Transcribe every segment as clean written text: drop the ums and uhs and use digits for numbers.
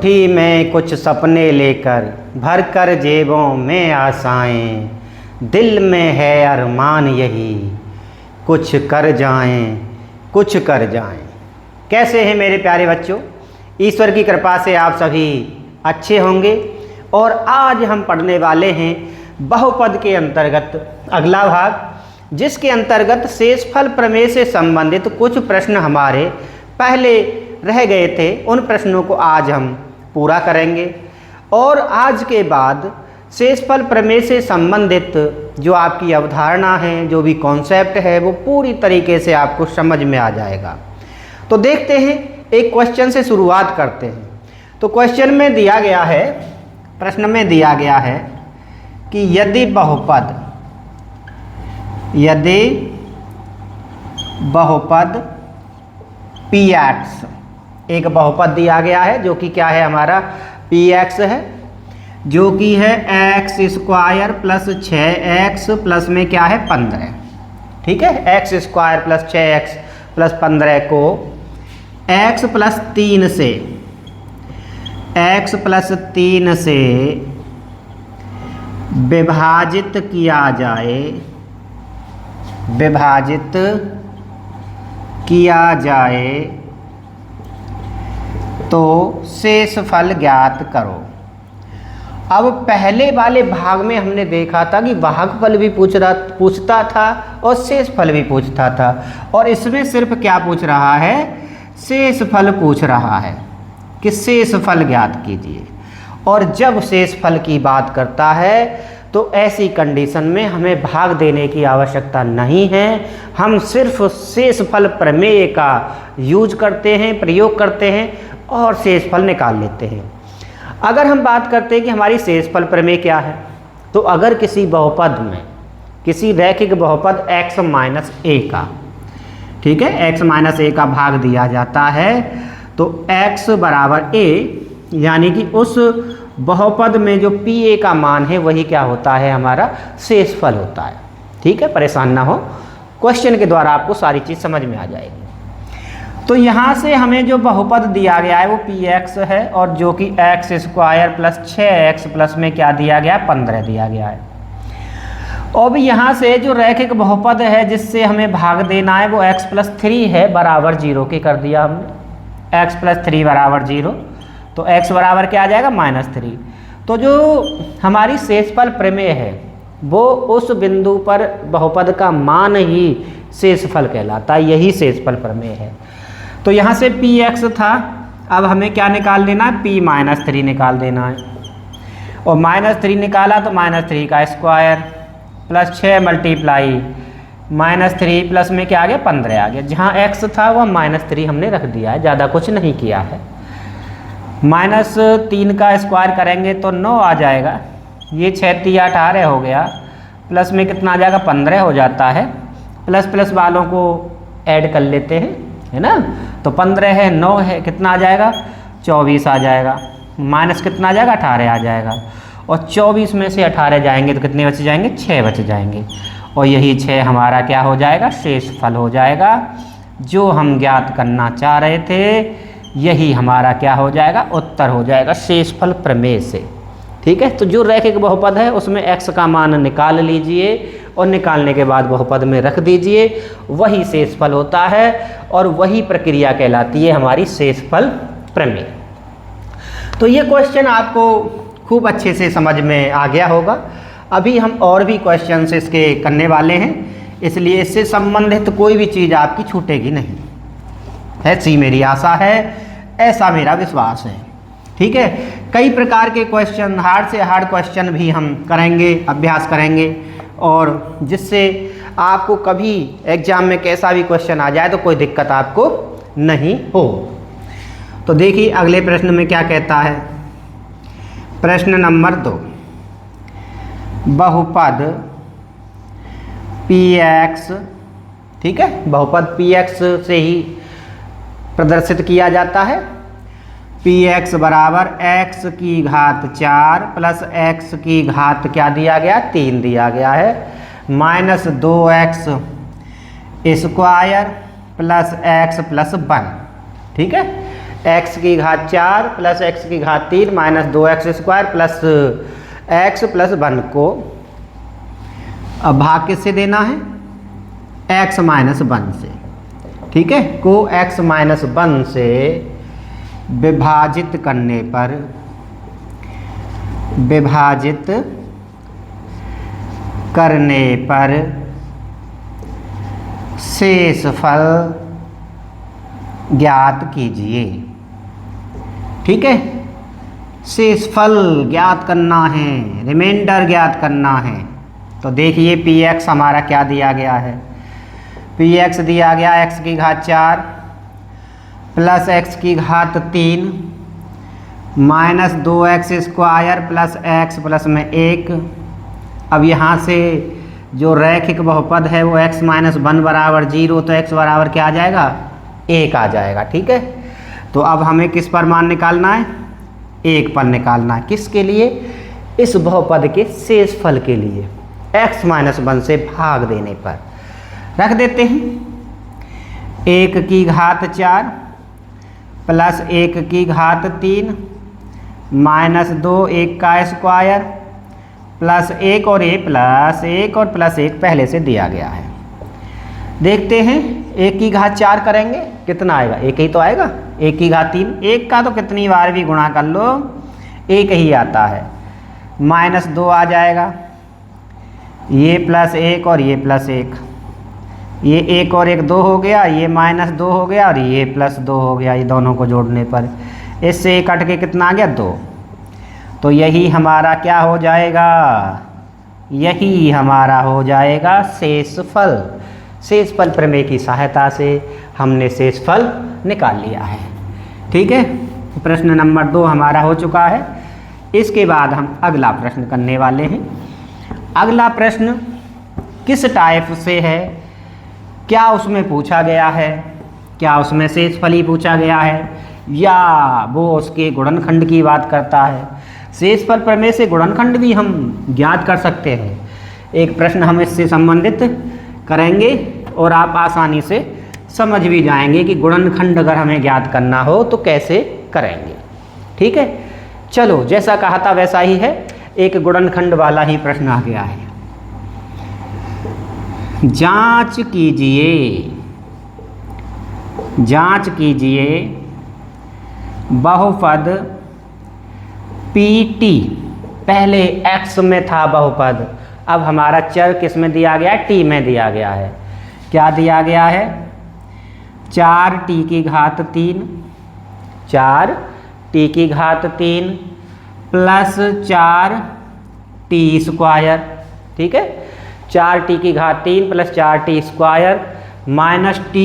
मुट्ठी में कुछ सपने लेकर भर कर जेबों में आशाएं, दिल में है अरमान यही कुछ कर जाएं, कुछ कर जाएं। कैसे हैं मेरे प्यारे बच्चों? ईश्वर की कृपा से आप सभी अच्छे होंगे। और आज हम पढ़ने वाले हैं बहुपद के अंतर्गत अगला भाग, जिसके अंतर्गत शेषफल प्रमेय से संबंधित कुछ प्रश्न हमारे पहले रह गए थे। उन प्रश्नों को आज हम पूरा करेंगे और आज के बाद शेषफल प्रमेय से संबंधित जो आपकी अवधारणा है, जो भी कॉन्सेप्ट है, वो पूरी तरीके से आपको समझ में आ जाएगा। तो देखते हैं, एक क्वेश्चन से शुरुआत करते हैं। तो क्वेश्चन में दिया गया है, प्रश्न में दिया गया है कि यदि बहुपद px, एक बहुपद दिया गया है जो कि क्या है, हमारा px है, जो कि है x square plus 6x plus में क्या है 15। ठीक है, x square plus 6x plus 15 को x प्लस 3 से विभाजित किया जाए तो शेषफल ज्ञात करो। अब पहले वाले भाग में हमने देखा था कि भागफल भी पूछता था और शेषफल भी पूछता था, और इसमें सिर्फ क्या पूछ रहा है, शेषफल पूछ रहा है कि शेषफल ज्ञात कीजिए। और जब शेषफल की बात करता है तो ऐसी कंडीशन में हमें भाग देने की आवश्यकता नहीं है, हम सिर्फ शेषफल प्रमेय का यूज करते हैं, प्रयोग करते हैं और शेषफल निकाल लेते हैं। अगर हम बात करते हैं कि हमारी शेषफल प्रमेय क्या है, तो अगर किसी बहुपद में, किसी रैखिक बहुपद x माइनस a का, ठीक है, x माइनस a का भाग दिया जाता है, तो x बराबर a, यानी कि उस बहुपद में जो pa का मान है वही क्या होता है, हमारा शेषफल होता है। ठीक है, परेशान ना हो, क्वेश्चन के द्वारा आपको सारी चीज़ समझ में आ जाएगी। तो यहाँ से हमें जो बहुपद दिया गया है वो px है, और जो कि x square plus 6x plus में क्या दिया गया है, 15 दिया गया है। अब यहाँ से जो रैखिक बहुपद है जिससे हमें भाग देना है वो x प्लस 3 है, बराबर 0 के कर दिया हमने, x प्लस 3 बराबर 0, तो x बराबर क्या आ जाएगा, -3। तो जो हमारी शेषफल प्रमेय है वो उस बिंदु पर बहुपद का मान ही शेषफल कहलाता है, यही शेषफल प्रमेय है। तो यहाँ से px था, अब हमें क्या निकाल देना है, p-3 निकाल देना है, और -3 निकाला तो -3 का स्क्वायर प्लस 6 मल्टीप्लाई -3 प्लस में क्या आ गया, 15 आ गया। जहाँ x था वह -3 हमने रख दिया है, ज़्यादा कुछ नहीं किया है। -3 का स्क्वायर करेंगे तो 9 आ जाएगा, ये 6 3 18 हो गया, प्लस में कितना आ जाएगा, 15 हो जाता है। प्लस प्लस वालों को ऐड कर लेते हैं, है ना, तो 15 है, 9 है, कितना आ जाएगा, 24 आ जाएगा, माइनस कितना आ जाएगा, 18 आ जाएगा, और 24 में से 18 जाएंगे तो कितने बच जाएंगे, 6 बच जाएंगे, और यही 6 हमारा क्या हो जाएगा, शेषफल हो जाएगा। जो हम ज्ञात करना चाह रहे थे यही हमारा क्या हो जाएगा, उत्तर हो जाएगा शेषफल प्रमेय से। ठीक है, तो जो रैखिक बहुपद है उसमें x का मान निकाल लीजिए और निकालने के बाद बहुपद में रख दीजिए, वही शेषफल होता है और वही प्रक्रिया कहलाती है हमारी शेषफल प्रमेय। तो ये क्वेश्चन आपको खूब अच्छे से समझ में आ गया होगा। अभी हम और भी क्वेश्चंस इसके करने वाले हैं, इसलिए इससे संबंधित कोई भी चीज़ आपकी छूटेगी नहीं, ऐसी मेरी आशा है, ऐसा मेरा विश्वास है। ठीक है, कई प्रकार के क्वेश्चन, हार्ड से हार्ड क्वेश्चन भी हम करेंगे, अभ्यास करेंगे, और जिससे आपको कभी एग्जाम में कैसा भी क्वेश्चन आ जाए तो कोई दिक्कत आपको नहीं हो। तो देखिए अगले प्रश्न में क्या कहता है, प्रश्न नंबर 2, बहुपद px, ठीक है, बहुपद px से ही प्रदर्शित किया जाता है। px बराबर x की घात 4 प्लस x की घात क्या दिया गया, 3 दिया गया है, minus 2x square plus x plus 1। ठीक है, एक्स की घात 4 प्लस एक्स की घात 3 minus 2x² plus x plus 1 को अब भाग किससे देना है, x माइनस 1 से, ठीक है, को x माइनस 1 से विभाजित करने पर शेष फल ज्ञात कीजिए। ठीक है, शेष फल ज्ञात करना है, रिमाइंडर ज्ञात करना है। तो देखिए px हमारा क्या दिया गया है, px दिया गया x की घात 4 प्लस x की घात 3 minus 2x² plus x plus में 1। अब यहाँ से जो रैखिक बहुपद है वो x माइनस 1 बराबर 0, तो x बराबर क्या आ जाएगा, 1 आ जाएगा। ठीक है, तो अब हमें किस पर मान निकालना है, 1 पर निकालना है। किसके लिए, इस बहुपद के शेष फल के लिए, x माइनस 1 से भाग देने पर। रख देते हैं 1 की घात 4 प्लस 1 की घात 3 माइनस 2 1 का स्क्वायर प्लस 1 और a प्लस 1 और प्लस 1 पहले से दिया गया है। देखते हैं 1 की घात 4 करेंगे कितना आएगा, 1 ही तो आएगा। 1 की घात 3, 1 का तो कितनी बार भी गुणा कर लो 1 ही आता है। माइनस 2 आ जाएगा, ये प्लस 1 और ये प्लस 1, ये 1 और 1 2 हो गया, ये माइनस 2 हो गया और ये प्लस 2 हो गया। ये दोनों को जोड़ने पर इससे 1 कट के कितना आ गया, 2। तो यही हमारा क्या हो जाएगा, यही हमारा हो जाएगा शेष फल। शेष फल प्रमेय की सहायता से हमने शेष फल निकाल लिया है। ठीक है, प्रश्न नंबर 2 हमारा हो चुका है। इसके बाद हम अगला प्रश्न करने वाले हैं। अगला प्रश्न किस टाइप से है, क्या उसमें पूछा गया है, क्या उसमें शेषफल ही पूछा गया है या वो उसके गुणनखंड की बात करता है। शेषफल प्रमेय से गुणनखंड भी हम ज्ञात कर सकते हैं। एक प्रश्न हम इससे संबंधित करेंगे और आप आसानी से समझ भी जाएंगे कि गुणनखंड अगर हमें ज्ञात करना हो तो कैसे करेंगे। ठीक है, चलो जैसा कहा था वैसा ही है, एक गुणनखंड वाला ही प्रश्न आ गया है। जांच कीजिए बहुपद PT, पहले x में था बहुपद, अब हमारा चर किस में दिया गया है, t में दिया गया है। क्या दिया गया है, 4t की घात 3, 4t की घात 3 प्लस 4t²। ठीक है, 4t की घात 3 प्लस 4t² माइनस t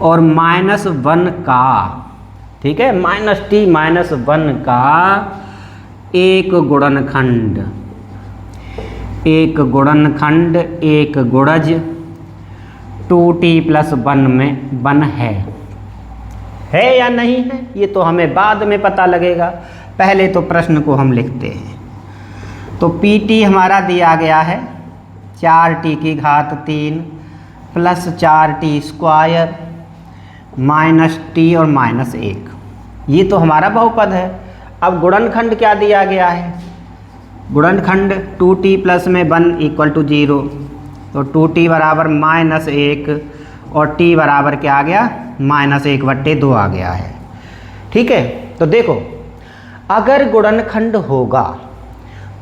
और माइनस 1 का, ठीक है, माइनस t माइनस 1 का एक गुणनखंड, एक गुणज 2t प्लस 1 में 1 है या नहीं है, ये तो हमें बाद में पता लगेगा। पहले तो प्रश्न को हम लिखते हैं। तो PT हमारा दिया गया है 4t की घात 3 प्लस 4t² माइनस t और माइनस 1, ये तो हमारा बहुपद है। अब गुणनखंड क्या दिया गया है, गुणनखंड 2t प्लस में 1 इक्वल टू 0, तो 2t बराबर माइनस 1 और t बराबर क्या आ गया, माइनस 1/2 आ गया है। ठीक है, तो देखो अगर गुणनखंड होगा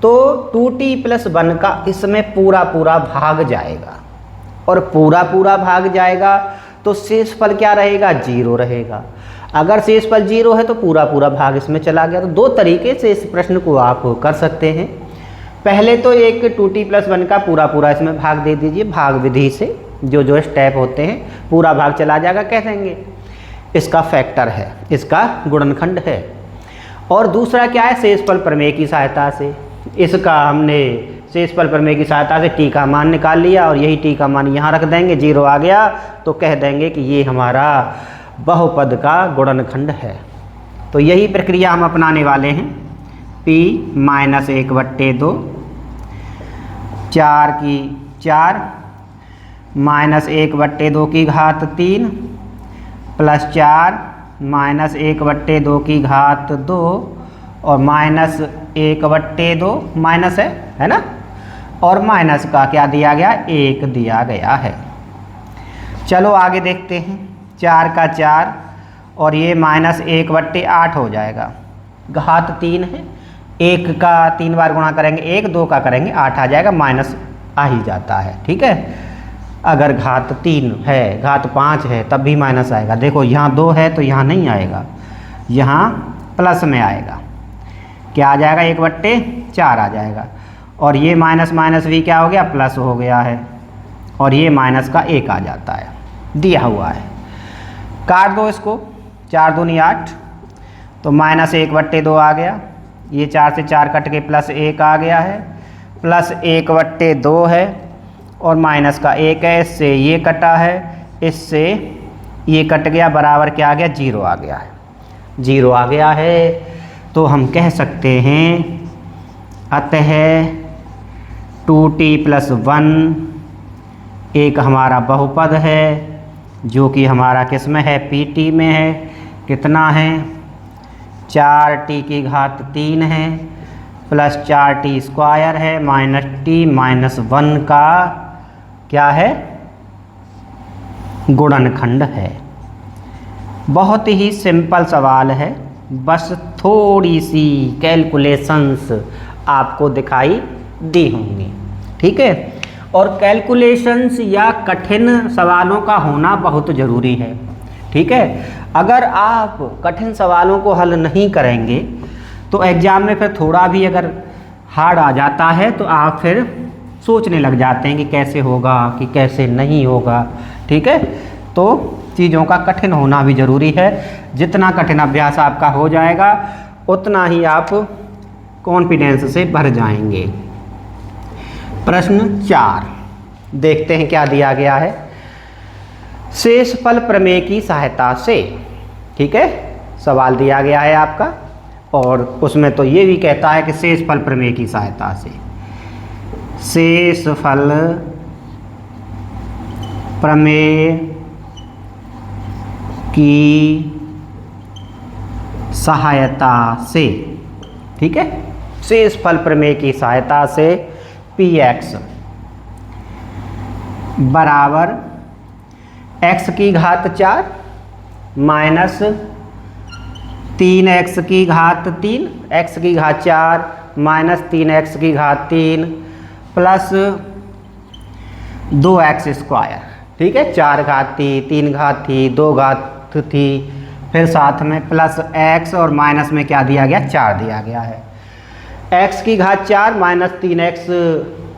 तो 2t प्लस 1 का इसमें पूरा भाग जाएगा, और पूरा भाग जाएगा तो शेषफल क्या रहेगा, 0 रहेगा। अगर शेषफल 0 है तो पूरा भाग इसमें चला गया। तो दो तरीके से इस प्रश्न को आप कर सकते हैं। पहले तो एक 2t प्लस 1 का पूरा इसमें भाग दे दीजिए, भाग विधि से जो स्टेप होते हैं पूरा भाग चला जाएगा, कह देंगे इसका फैक्टर है, इसका गुणनखंड है। और दूसरा क्या है, शेषफल प्रमेय की सहायता से, इसका हमने शेषफल प्रमेय की सहायता से t का मान निकाल लिया और यही t का मान यहाँ रख देंगे, 0 आ गया तो कह देंगे कि ये हमारा बहुपद का गुणनखंड है। तो यही प्रक्रिया हम अपनाने वाले हैं। p माइनस 1/2 4 की 4 माइनस 1/2 की घात 3 प्लस 4 -1/2 की घात 2 और -1/2 माइनस है ना, और माइनस का क्या दिया गया, 1 दिया गया है। चलो आगे देखते हैं। 4 का 4 और ये -1/8 हो जाएगा, घात 3 है, 1 का 3 बार गुणा करेंगे 1, 2 का करेंगे 8 आ जाएगा, माइनस आ ही जाता है। ठीक है, अगर घात 3 है, घात 5 है तब भी माइनस आएगा। देखो यहाँ 2 है तो यहाँ नहीं आएगा, यहाँ प्लस में आएगा। क्या आ जाएगा, 1/4 आ जाएगा। और ये माइनस माइनस भी क्या हो गया, प्लस हो गया है, और ये माइनस का 1 आ जाता है, दिया हुआ है। काट दो इसको, 4 दूनी 8, तो -1/2 आ गया। ये 4 से 4 कट के +1 आ गया है, +1/2 है, और माइनस का 1 है, इससे ये कटा है, इससे ये कट गया, बराबर क्या आ गया, 0 आ गया है। 0 आ गया है तो हम कह सकते हैं अतः 2t + 1 एक हमारा बहुपद है, जो कि हमारा किस में है, pt में है। कितना है, 4t की घात 3 है, प्लस 4t² है, -t-1 का क्या है, गुणनखंड है। बहुत ही सिंपल सवाल है, बस थोड़ी सी कैलकुलेशंस आपको दिखाई दी होंगी। ठीक है, और कैलकुलेशंस या कठिन सवालों का होना बहुत ज़रूरी है। ठीक है, अगर आप कठिन सवालों को हल नहीं करेंगे तो एग्ज़ाम में फिर थोड़ा भी अगर हार्ड आ जाता है तो आप फिर सोचने लग जाते हैं कि कैसे होगा कि कैसे नहीं होगा। ठीक है, तो चीज़ों का कठिन होना भी ज़रूरी है। जितना कठिन अभ्यास आपका हो जाएगा उतना ही आप कॉन्फिडेंस से भर जाएंगे। प्रश्न 4 देखते हैं क्या दिया गया है। शेषफल प्रमेय की सहायता से, ठीक है, सवाल दिया गया है आपका, और उसमें तो ये भी कहता है कि शेषफल प्रमेय की सहायता से, शेषफल प्रमेय की सहायता से, ठीक है, शेषफल प्रमेय की सहायता से px बराबर x की घात 4 माइनस 3x की घात 3, x की घात 4 माइनस 3x की घात 3 प्लस 2x²। ठीक है, 4 घात थी, 3 घात थी, 2 घात थी, फिर साथ में प्लस x और माइनस में क्या दिया गया, 4 दिया गया है। x की घात 4 माइनस 3x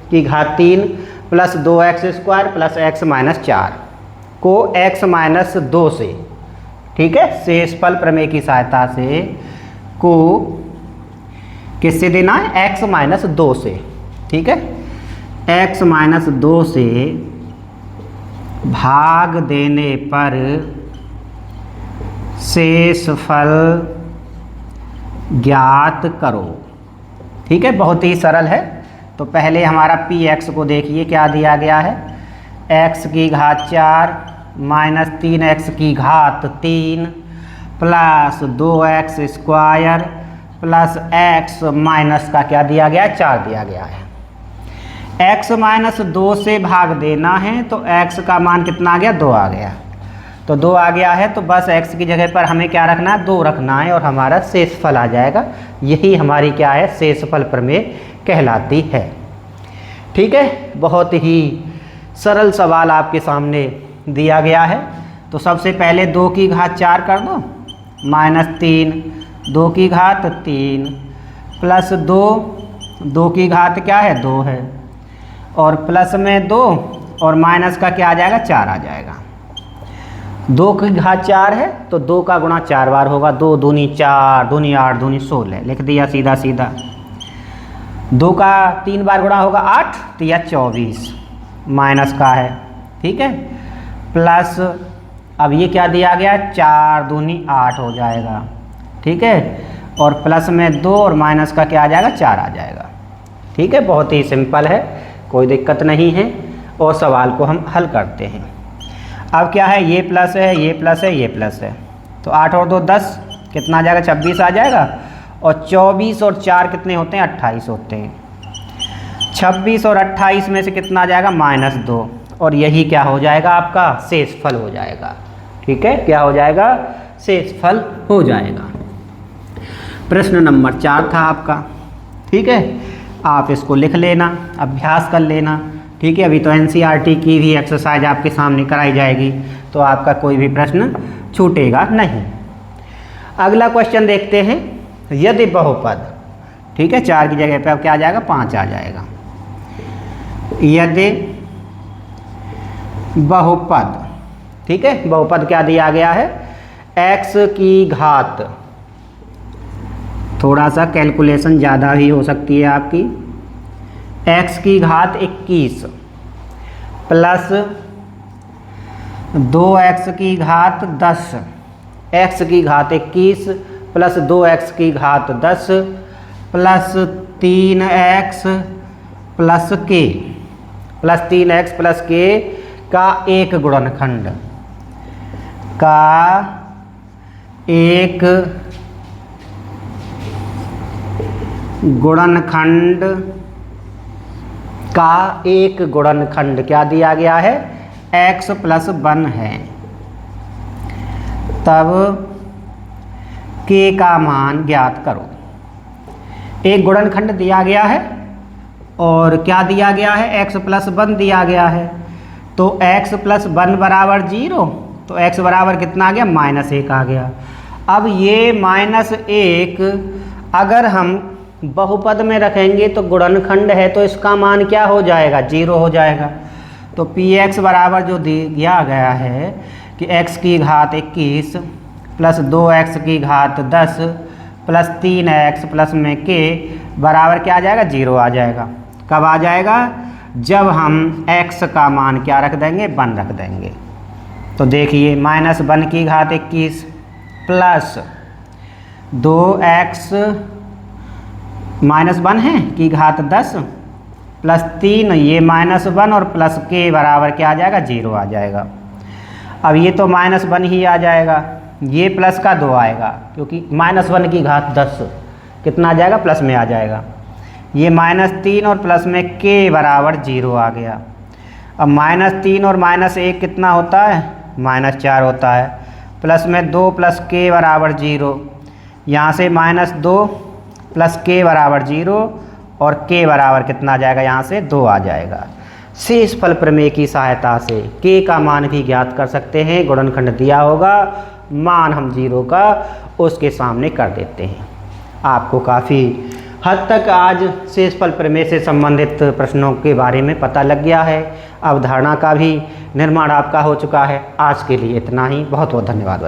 की घात 3 plus 2x² plus x minus 4 को x माइनस 2 से, ठीक है, शेषफल प्रमेय की सहायता से को किससे देना है, x माइनस 2 से। ठीक है, x माइनस 2 से भाग देने पर शेषफल ज्ञात करो। ठीक है, बहुत ही सरल है। तो पहले हमारा px को देखिए क्या दिया गया है, x की घात 4 माइनस 3x की घात 3 plus 2x² plus x minus का क्या दिया गया है, 4 दिया गया है। x माइनस 2 से भाग देना है तो x का मान कितना आ गया, 2 आ गया। तो 2 आ गया है तो बस x की जगह पर हमें क्या रखना है, 2 रखना है, और हमारा शेषफल आ जाएगा। यही हमारी क्या है, शेषफल प्रमेय कहलाती है। ठीक है, बहुत ही सरल सवाल आपके सामने दिया गया है। तो सबसे पहले 2 की घात 4 कर दो, माइनस 3, 2 की घात 3 प्लस 2 की घात क्या है, 2 है, और प्लस में 2 और माइनस का क्या आ जाएगा, 4 आ जाएगा। 2 की घात 4 है तो 2 का गुणा 4 बार होगा, 2 दूनी 4, दूनी 8, दूनी 16, लिख दिया सीधा सीधा। 2 का 3 बार गुणा होगा 8, तो यह 24 माइनस का है। ठीक है, प्लस अब ये क्या दिया गया, 4 दूनी 8 हो जाएगा। ठीक है, और प्लस में 2 और माइनस का क्या आ जाएगा, 4 आ जाएगा। ठीक है, बहुत ही सिंपल है, कोई दिक्कत नहीं है, और सवाल को हम हल करते हैं। अब क्या है, ये प्लस है, ये प्लस है, ये प्लस है, तो 8 और 2 10, कितना आ जाएगा 26 आ जाएगा। और 24 और 4 कितने होते हैं 28 होते हैं। 26 और 28 में से कितना आ जाएगा -2, और यही क्या हो जाएगा आपका शेषफल हो जाएगा। ठीक है, क्या हो जाएगा शेषफल हो जाएगा। प्रश्न नंबर 4 था आपका। ठीक है, आप इसको लिख लेना, अभ्यास कर लेना। ठीक है, अभी तो एनसीईआरटी की भी एक्सरसाइज आपके सामने कराई जाएगी, तो आपका कोई भी प्रश्न छूटेगा नहीं। अगला क्वेश्चन देखते हैं। यदि बहुपद, ठीक है, 4 की जगह पे अब क्या आ जाएगा 5 आ जाएगा। यदि बहुपद, ठीक है, बहुपद क्या दिया गया है x की घात, थोड़ा सा कैलकुलेशन ज़्यादा भी हो सकती है आपकी, x की घात 21 प्लस 2x की घात 10, x की घात 21 प्लस 2x की घात 10 plus 3x plus k, plus 3x plus k का एक गुणनखंड, का एक गुणनखंड, का एक गुणनखंड क्या दिया गया है x प्लस 1 है। तब k का मान ज्ञात करो। एक गुणनखंड दिया गया है और क्या दिया गया है x प्लस 1 दिया गया है। तो x प्लस 1 बराबर 0, तो x बराबर कितना आ गया -1 आ गया। अब ये -1 अगर हम बहुपद में रखेंगे तो गुणनखंड है, तो इसका मान क्या हो जाएगा 0 हो जाएगा। तो px बराबर जो दिया गया है कि x की घात 21 प्लस 2x की घात 10 प्लस 3x प्लस में k बराबर क्या आ जाएगा 0 आ जाएगा। कब आ जाएगा जब हम x का मान क्या रख देंगे 1 रख देंगे। तो देखिए -1 की घात 21 प्लस 2x -1 है की घात 10 प्लस 3 ये -1 और प्लस k बराबर क्या आ जाएगा 0 आ जाएगा। अब ये तो -1 ही आ जाएगा, ये प्लस का 2 आएगा क्योंकि -1 की घात 10 कितना आ जाएगा प्लस में आ जाएगा। ये -3 और प्लस में k बराबर 0 आ गया। अब -3 और -1 कितना होता है -4 होता है, प्लस में 2 प्लस k बराबर 0, यहाँ से -2 प्लस k बराबर 0 और k बराबर कितना आ जाएगा यहाँ से 2 आ जाएगा। शेषफल प्रमेय की सहायता से k का मान भी ज्ञात कर सकते हैं। गुणनखंड दिया होगा, मान हम 0 का उसके सामने कर देते हैं। आपको काफ़ी हद तक आज शेषफल प्रमेय से संबंधित प्रश्नों के बारे में पता लग गया है। अवधारणा का भी निर्माण आपका हो चुका है। आज के लिए इतना ही, बहुत बहुत धन्यवाद।